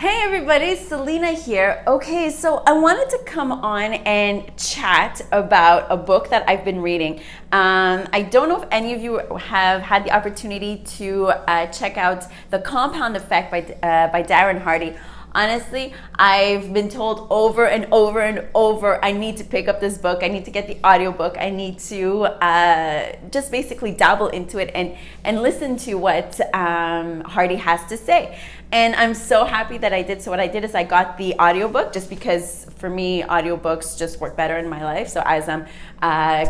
Hey everybody, Selena here. Okay, so I wanted to come on and chat about a book that I've been reading. I don't know if any of you have had the opportunity to check out The Compound Effect by Darren Hardy. Honestly, I've been told over and over and over, I need to pick up this book. I need to get the audiobook. I need to just basically dabble into it and listen to what Hardy has to say. And I'm so happy that I did. So what I did is I got the audiobook just because for me, audiobooks just work better in my life. So as I'm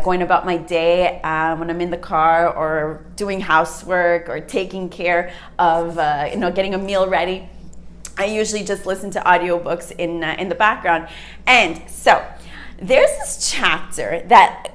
going about my day, when I'm in the car or doing housework or taking care of, getting a meal ready, I usually just listen to audiobooks in the background. And so there's this chapter that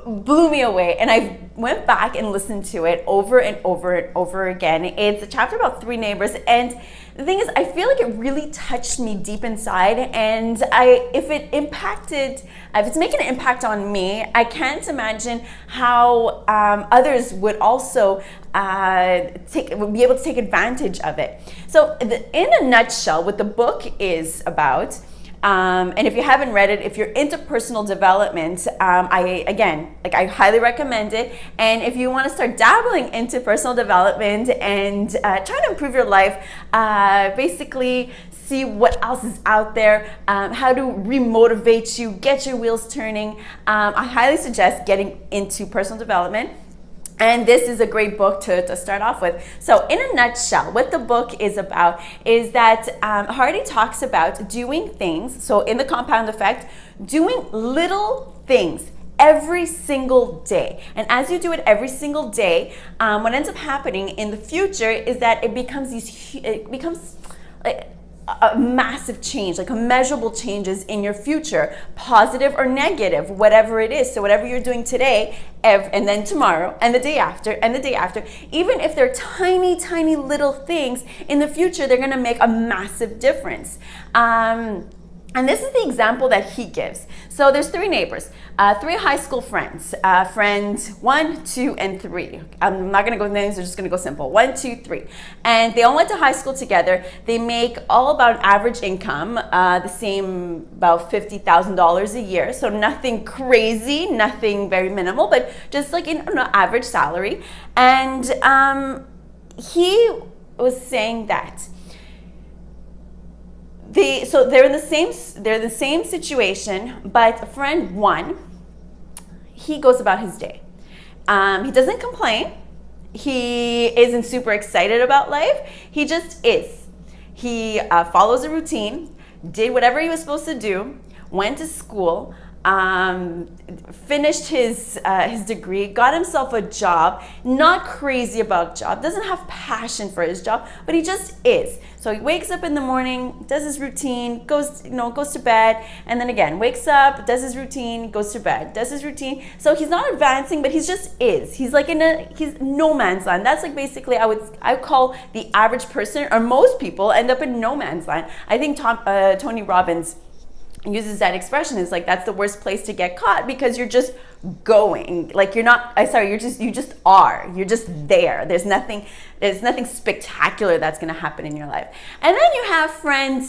blew me away, and I went back and listened to it over and over and over again. It's a chapter about three neighbors, and the thing is, I feel like it really touched me deep inside, and if it's making an impact on me, I can't imagine how others would also would be able to take advantage of it. So in a nutshell, what the book is about, and if you haven't read it, if you're into personal development, I highly recommend it. And if you want to start dabbling into personal development and try to improve your life, basically see what else is out there, how to remotivate you, get your wheels turning, I highly suggest getting into personal development. And this is a great book to start off with. So in a nutshell, what the book is about is that Hardy talks about doing things, so in The Compound Effect, doing little things every single day. And as you do it every single day, what ends up happening in the future is that it becomes a massive change, like immeasurable changes in your future, positive or negative, whatever it is. So whatever you're doing today, and then tomorrow, and the day after, and the day after, even if they're tiny, tiny little things, in the future, they're gonna make a massive difference. And this is the example that he gives. So there's three neighbors, three high school friends, friend 1, 2, and 3. I'm not gonna go with names, I'm just gonna go simple. 1, 2, 3. And they all went to high school together. They make all about an average income, the same, about $50,000 a year. So nothing crazy, nothing very minimal, but just like an average salary. And he was saying that they're in the same situation, but friend 1, he goes about his day. He doesn't complain. He isn't super excited about life. He just is. He follows a routine, did whatever he was supposed to do, went to school, finished his degree, got himself a job, not crazy about job, doesn't have passion for his job, but he just is. So he wakes up in the morning, does his routine, goes to bed, and then again, wakes up, does his routine, goes to bed, does his routine. So he's not advancing, but he just is. He's like he's no man's land. That's like basically I would call the average person, or most people end up in no man's land. I think Tony Robbins uses that expression. Is like, that's the worst place to get caught, because you're just going, like you just are, you're just there. There's nothing spectacular that's going to happen in your life. And then you have friend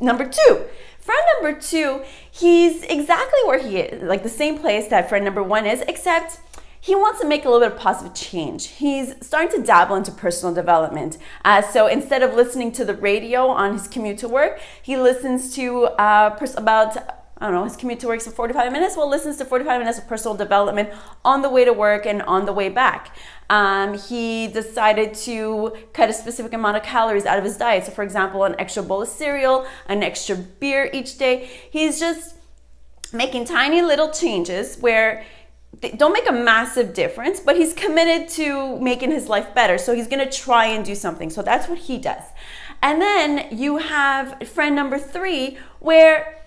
number 2. Friend number 2, he's exactly where he is, like the same place that friend number 1 is, except he wants to make a little bit of positive change. He's starting to dabble into personal development. So instead of listening to the radio on his commute to work, he listens to his commute to work is for 45 minutes. Well, listens to 45 minutes of personal development on the way to work and on the way back. He decided to cut a specific amount of calories out of his diet. So for example, an extra bowl of cereal, an extra beer each day. He's just making tiny little changes where they don't make a massive difference, but he's committed to making his life better. So he's going to try and do something. So that's what he does. And then you have friend number 3, where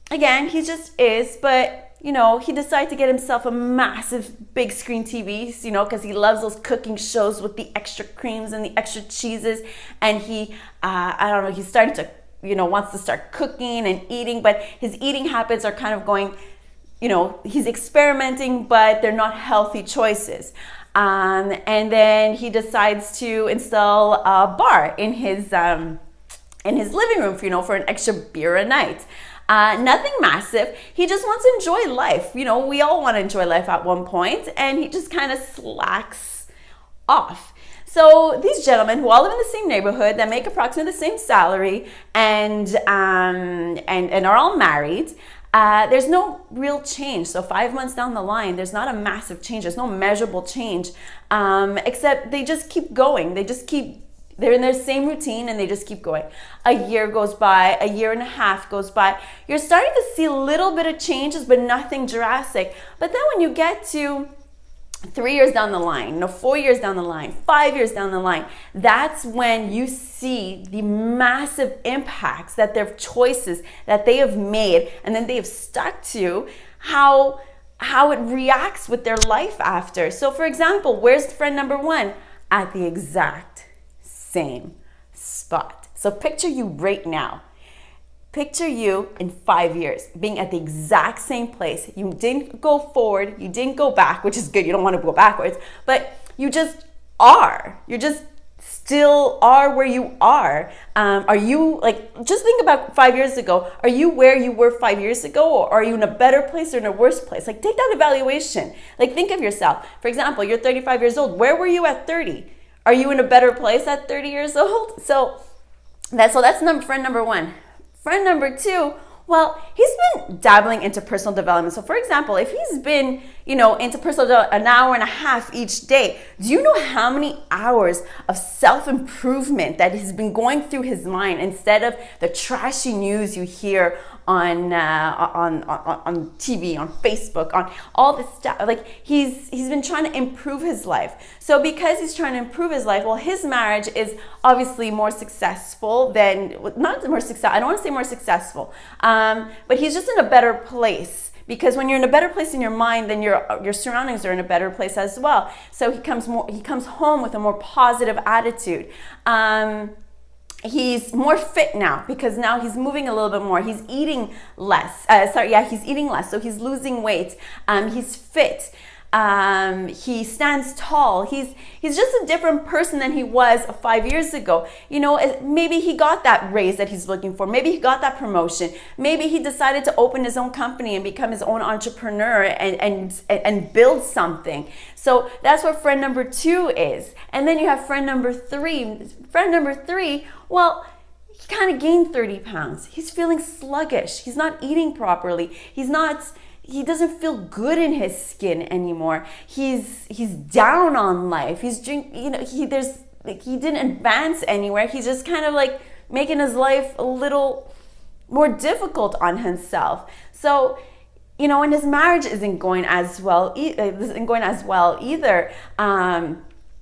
again, he just is, but he decided to get himself a massive big screen TV, because he loves those cooking shows with the extra creams and the extra cheeses. And he, he's starting to, wants to start cooking and eating, but his eating habits are kind of going, he's experimenting, but they're not healthy choices. And then he decides to install a bar in his in his living room for an extra beer a night. Nothing massive. He just wants to enjoy life. We all want to enjoy life at one point, and he just kind of slacks off. So these gentlemen who all live in the same neighborhood, that make approximately the same salary, and are all married, there's no real change. So 5 months down the line, there's not a massive change. There's no measurable change, except they just keep going. They're in their same routine, and they just keep going. A year goes by, a year and a half goes by. You're starting to see a little bit of changes, but nothing drastic. But then when you get to 3 years down the line, 4 years down the line, 5 years down the line, that's when you see the massive impacts that their choices that they have made and then they have stuck to, how it reacts with their life after. So for example, where's friend number one? At the exact same spot. So picture you right now. Picture you in 5 years being at the exact same place. You didn't go forward, you didn't go back, which is good. You don't want to go backwards, but you just are. You just still are where you are. Are you just think about 5 years ago. Are you where you were 5 years ago, or are you in a better place or in a worse place? Take that evaluation. Think of yourself. For example, you're 35 years old. Where were you at 30? Are you in a better place at 30 years old? So that's friend number one. Friend number two, well, he's been dabbling into personal development. So for example, if he's been, into personal development an hour and a half each day, do you know how many hours of self-improvement that has been going through his mind instead of the trashy news you hear on TV, on Facebook, on all this stuff? He's been trying to improve his life. So because he's trying to improve his life, well, his marriage is obviously more successful than, not more success. I don't want to say more successful, but he's just in a better place. Because when you're in a better place in your mind, then your surroundings are in a better place as well. So he comes home with a more positive attitude. He's more fit now because now he's moving a little bit more. He's eating less. He's eating less. So he's losing weight. He's fit. He stands tall. He's just a different person than he was 5 years ago. Maybe he got that raise that he's looking for. Maybe he got that promotion. Maybe he decided to open his own company and become his own entrepreneur and build something. So that's what friend number two is. And then you have friend number three. Friend number three, well, he kind of gained 30 pounds. He's feeling sluggish. He's not eating properly. He doesn't feel good in his skin anymore. He's down on life. He didn't advance anywhere. He's just kind of making his life a little more difficult on himself. So, and his marriage isn't going as well either.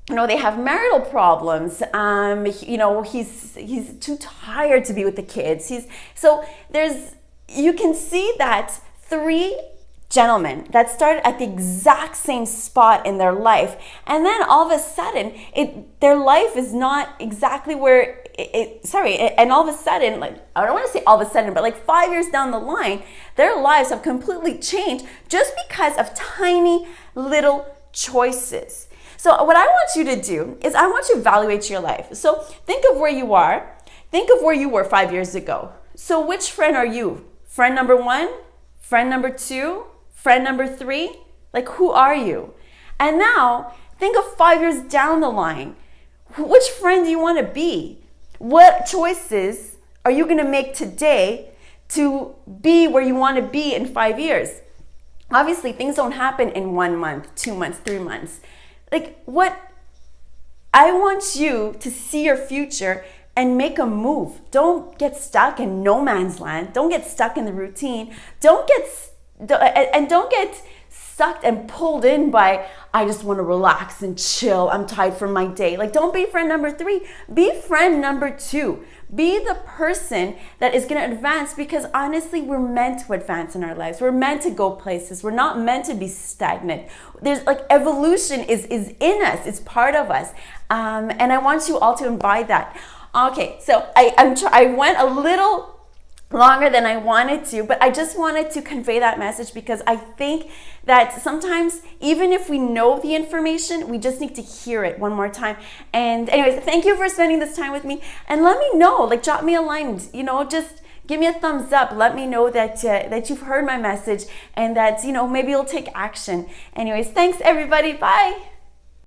They have marital problems. He's too tired to be with the kids. You can see that three gentlemen that started at the exact same spot in their life, and then all of a sudden their life is not exactly where and all of a sudden, I don't want to say all of a sudden, but 5 years down the line, their lives have completely changed just because of tiny little choices. So what I want you to do is I want you to evaluate your life. So think of where you are. Think of where you were 5 years ago. So which friend are you? Friend number one? Friend number two? Friend number three? Who are you? And now think of 5 years down the line. Which friend do you want to be? What choices are you going to make today to be where you want to be in 5 years? Obviously, things don't happen in 1 month, 2 months, 3 months. I want you to see your future and make a move. Don't get stuck in no man's land. Don't get stuck in the routine. Don't get sucked and pulled in by, I just want to relax and chill. I'm tired from my day. Don't be friend number three. Be friend number two. Be the person that is going to advance, because honestly, we're meant to advance in our lives. We're meant to go places. We're not meant to be stagnant. There's evolution is in us. It's part of us. And I want you all to imbibe that. Okay, so I went a little longer than I wanted to, but I just wanted to convey that message because I think that sometimes even if we know the information, we just need to hear it one more time. And anyways, thank you for spending this time with me, and let me know, like drop me a line, just give me a thumbs up. Let me know that that you've heard my message and that maybe you'll take action. Anyways, thanks everybody. Bye.